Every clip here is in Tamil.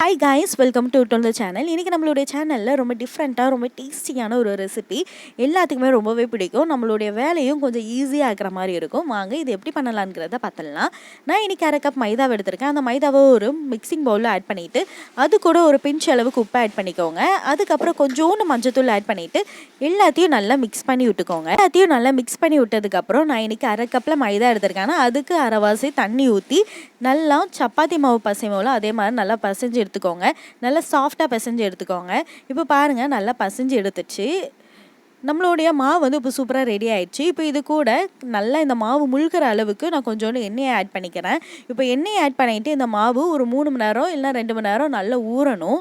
ஹாய் காய்ஸ், வெல்கம் டு உருட்டு சேனல். இன்றைக்கி நம்மளுடைய சேனலில் ரொம்ப டிஃப்ரெண்ட்டாக ரொம்ப டேஸ்டியான ஒரு ரெசிபி எல்லாத்துக்குமே ரொம்பவே பிடிக்கும். நம்மளுடைய வேலையும் கொஞ்சம் ஈஸியாக இருக்கிற மாதிரி இருக்கும். வாங்க இது எப்படி பண்ணலாங்கிறத பார்த்துடலாம். நான் இன்றைக்கி அரை கப் மைதாவை எடுத்திருக்கேன். அந்த மைதாவை ஒரு மிக்சிங் பவுலில் ஆட் பண்ணிவிட்டு அது கூட ஒரு பிஞ்ச் அளவுக்கு உப்பை ஆட் பண்ணிக்கோங்க. அதுக்கப்புறம் கொஞ்சோண்டு மஞ்சத்தூள் ஆட் பண்ணிவிட்டு எல்லாத்தையும் நல்லா மிக்ஸ் பண்ணி விட்டுக்கோங்க. எல்லாத்தையும் நல்லா மிக்ஸ் பண்ணி விட்டதுக்கப்புறம் நான் இன்றைக்கி அரை கப்பில் மைதா எடுத்திருக்கேன். அதுக்கு அரைவாசி தண்ணி ஊற்றி நல்லா சப்பாத்தி மாவு பசைமாவில் அதே மாதிரி நல்லா பசைஞ்சு எடுத்துக்கோங்க. நல்லா சாஃப்டாக பசைஞ்சு எடுத்துக்கோங்க. இப்போ பாருங்கள், நல்லா பசைஞ்சு எடுத்துச்சு. நம்மளுடைய மாவு வந்து இப்போ சூப்பராக ரெடி ஆயிடுச்சு. இப்போ இது கூட நல்லா இந்த மாவு முழுகிற அளவுக்கு நான் கொஞ்சோண்டு எண்ணெயை ஆட் பண்ணிக்கிறேன். இப்போ எண்ணெயை ஆட் பண்ணிவிட்டு இந்த மாவு ஒரு 3 மணி நேரம் இல்லைனா 2 மணி நேரம் நல்லா ஊறணும்.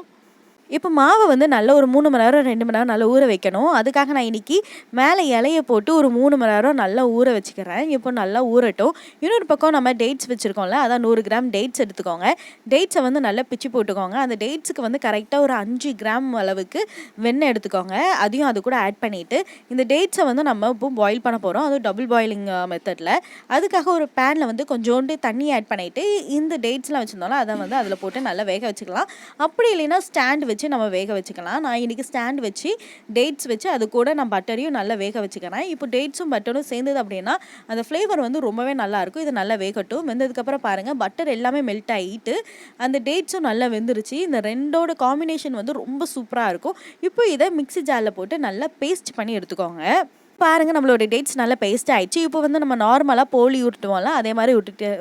இப்போ மாவை வந்து நல்லா ஒரு 3 மணி நேரம் 2 மணி நேரம் நல்லா ஊற வைக்கணும். அதுக்காக நான் இன்றைக்கி மேலே இலையை போட்டு ஒரு 3 மணி நேரம் நல்லா ஊற வச்சுக்கிறேன். இப்போ நல்லா ஊறட்டும். இன்னொரு பக்கம் நம்ம டேட்ஸ் வச்சுருக்கோம்ல, அதான் 100 கிராம் டேட்ஸ் எடுத்துக்கோங்க. டேட்ஸை வந்து நல்லா பிச்சு போட்டுக்கோங்க. அந்த டேட்ஸுக்கு வந்து கரெக்டாக ஒரு 5 கிராம் அளவுக்கு வெண்ணெய் எடுத்துக்கோங்க. அதையும் அது கூட ஆட் பண்ணிவிட்டு இந்த டேட்ஸை வந்து நம்ம இப்போ பாயில் பண்ண போகிறோம். அதுவும் டபுள் பாயிலிங் மெத்தடில். அதுக்காக ஒரு பேனில் வந்து கொஞ்சோண்டு தண்ணி ஆட் பண்ணிவிட்டு இந்த டேட்ஸ்லாம் வச்சுருந்தோம்ல அதை வந்து அதில் போட்டு நல்லா வேக வச்சுக்கலாம். அப்படி இல்லைன்னா ஸ்டாண்ட் வச்சு நம்ம வேக வச்சுக்கலாம். நான் இன்றைக்கி ஸ்டாண்ட் வச்சு டேட்ஸ் வச்சு அது கூட நான் பட்டரையும் நல்லா வேக வச்சுக்கிறேன். இப்போ டேட்ஸும் பட்டரும் சேர்ந்தது அப்படின்னா அந்த ஃப்ளேவர் வந்து ரொம்பவே நல்லாயிருக்கும். இது நல்லா வேகட்டும். வெந்ததுக்கப்புறம் பாருங்கள், பட்டர் எல்லாமே மெல்ட் ஆகிட்டு அந்த டேட்ஸும் நல்லா வெந்துருச்சு. இந்த ரெண்டோட காம்பினேஷன் வந்து ரொம்ப சூப்பராக இருக்கும். இப்போ இதை மிக்ஸி ஜாரில் போட்டு நல்லா பேஸ்ட் பண்ணி எடுத்துக்கோங்க. பாருங்கள், நம்மளோட டேட்ஸ் நல்லா பேஸ்ட் ஆகிடுச்சு. இப்போ வந்து நம்ம நார்மலாக போலி உருட்டுவோம்ல, அதே மாதிரி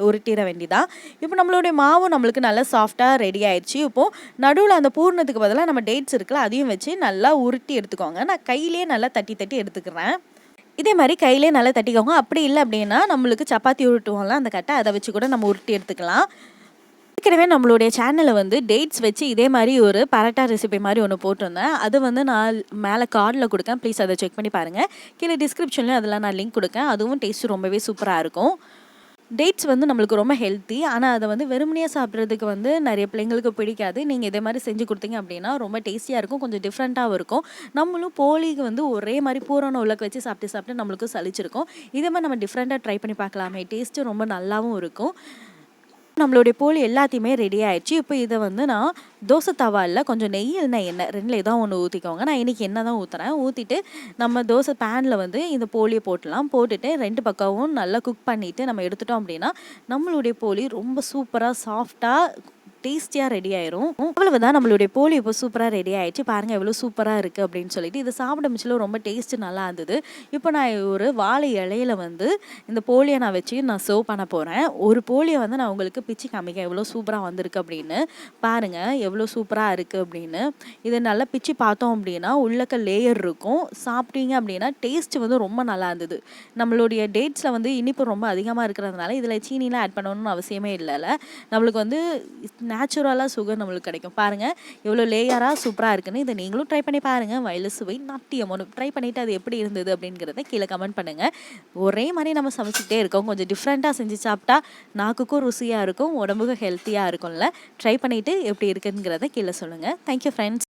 உருட்டிட வேண்டியதான். இப்போ நம்மளுடைய மாவும் நம்மளுக்கு நல்லா சாஃப்டாக ரெடி ஆகிடுச்சு. இப்போது நடுவில் அந்த பூர்ணத்துக்கு பதிலாக நம்ம டேட்ஸ் இருக்குல்ல, அதையும் வச்சு நல்லா உருட்டி எடுத்துக்கோங்க. நான் கையிலே நல்லா தட்டி தட்டி எடுத்துக்கிறேன். இதே மாதிரி கையிலே நல்லா தட்டிக்கோங்க. அப்படி இல்லை அப்படின்னா நம்மளுக்கு சப்பாத்தி உருட்டுவோம்ல அந்த கட்டை, அதை வச்சு கூட நம்ம உருட்டி எடுத்துக்கலாம். ஏற்கனவே நம்மளுடைய சேனலில் வந்து டேட்ஸ் வச்சு இதே மாதிரி ஒரு பரோட்டா ரெசிபி மாதிரி ஒன்று போட்டிருந்தேன். அது வந்து நான் மேலே கார்டில் கொடுக்கேன். ப்ளீஸ் அதை செக் பண்ணி பாருங்கள். கீழே டிஸ்கிரிப்ஷன்லேயும் அதெல்லாம் நான் லிங்க் கொடுக்கேன். அதுவும் டேஸ்ட்டு ரொம்பவே சூப்பராக இருக்கும். டேட்ஸ் வந்து நம்மளுக்கு ரொம்ப ஹெல்த்தி. ஆனால் அதை வந்து வெறுமனையாக சாப்பிட்றதுக்கு வந்து நிறைய பிள்ளைங்களுக்கு பிடிக்காது. நீங்கள் இதே மாதிரி செஞ்சு கொடுத்தீங்க அப்படின்னா ரொம்ப டேஸ்டியாக இருக்கும். கொஞ்சம் டிஃப்ரெண்ட்டாகவும் இருக்கும். நம்மளும் போலிக்கு வந்து ஒரே மாதிரி பூரண உலக்க வச்சு சாப்பிட்டு நம்மளுக்கும் சலிச்சிருக்கும். இதே மாதிரி நம்ம டிஃப்ரெண்ட்டாக ட்ரை பண்ணி பார்க்கலாமே. டேஸ்ட்டு ரொம்ப நல்லாவும் இருக்கும். நம்மளுடைய போலி எல்லாத்தையுமே ரெடி ஆயிடுச்சு. இப்போ இதை வந்து நான் தோசை தவாவில் கொஞ்சம் நெய் இல்லைனா எண்ணெய் ரெண்டில் ஏதாவது ஒன்று ஊற்றிக்கோங்க. நான் இன்றைக்கி எண்ணெய் தான் ஊற்றுறேன். ஊற்றிட்டு நம்ம தோசை பேனில் வந்து இந்த போலியை போட்டுட்டு 2 பக்கமும் நல்லா குக் பண்ணிவிட்டு நம்ம எடுத்துட்டோம் அப்படின்னா நம்மளுடைய போலி ரொம்ப சூப்பராக சாஃப்டாக டேஸ்டியாக ரெடி ஆயிரும். அவ்வளவுதான், நம்மளுடைய போலி இப்போ சூப்பராக ரெடி ஆயிடுச்சு. பாருங்கள் எவ்வளோ சூப்பராக இருக்குது அப்படின்னு சொல்லிட்டு. இதை சாப்பிட மிச்சிலும் ரொம்ப டேஸ்ட்டு நல்லா இருந்தது. இப்போ நான் ஒரு வாழை இலையில வந்து இந்த போலியை நான் வச்சு நான் சர்வ் பண்ண போகிறேன். ஒரு போலியை வந்து நான் உங்களுக்கு பிச்சு காமிக்க எவ்வளோ சூப்பராக வந்திருக்கு அப்படின்னு. பாருங்கள் எவ்வளோ சூப்பராக இருக்குது அப்படின்னு. இதை நல்லா பிச்சு பார்த்தோம் அப்படின்னா உள்ளக்க லேயர் இருக்கும். சாப்பிட்டீங்க அப்படின்னா டேஸ்ட்டு வந்து ரொம்ப நல்லா இருந்தது. நம்மளுடைய டேட்ஸில் வந்து இனிப்பு ரொம்ப அதிகமாக இருக்கிறதுனால இதில் சீனிலாம் ஆட் பண்ணணும்னு அவசியமே இல்லைல்ல. நம்மளுக்கு வந்து நேச்சுரலாக சுகர் நம்மளுக்கு கிடைக்கும். பாருங்கள் எவ்வளோ லேயராக சூப்பராக இருக்குன்னு. இதை நீங்களும் ட்ரை பண்ணி பாருங்கள். வயலு சுவை நாட்டியம் ஒன்று ட்ரை பண்ணிவிட்டு அது எப்படி இருந்தது அப்படிங்கிறத கீழே கமெண்ட் பண்ணுங்கள். ஒரே மாதிரி நம்ம சமைச்சிக்கிட்டே இருக்கோம். கொஞ்சம் டிஃப்ரெண்ட்டாக செஞ்சு சாப்பிட்டா நாக்குக்கும் ருசியாக இருக்கும், உடம்புக்கும் ஹெல்த்தியாக இருக்கும்ல. ட்ரை பண்ணிவிட்டு எப்படி இருக்குங்கிறத கீழே சொல்லுங்கள். Thank you friends.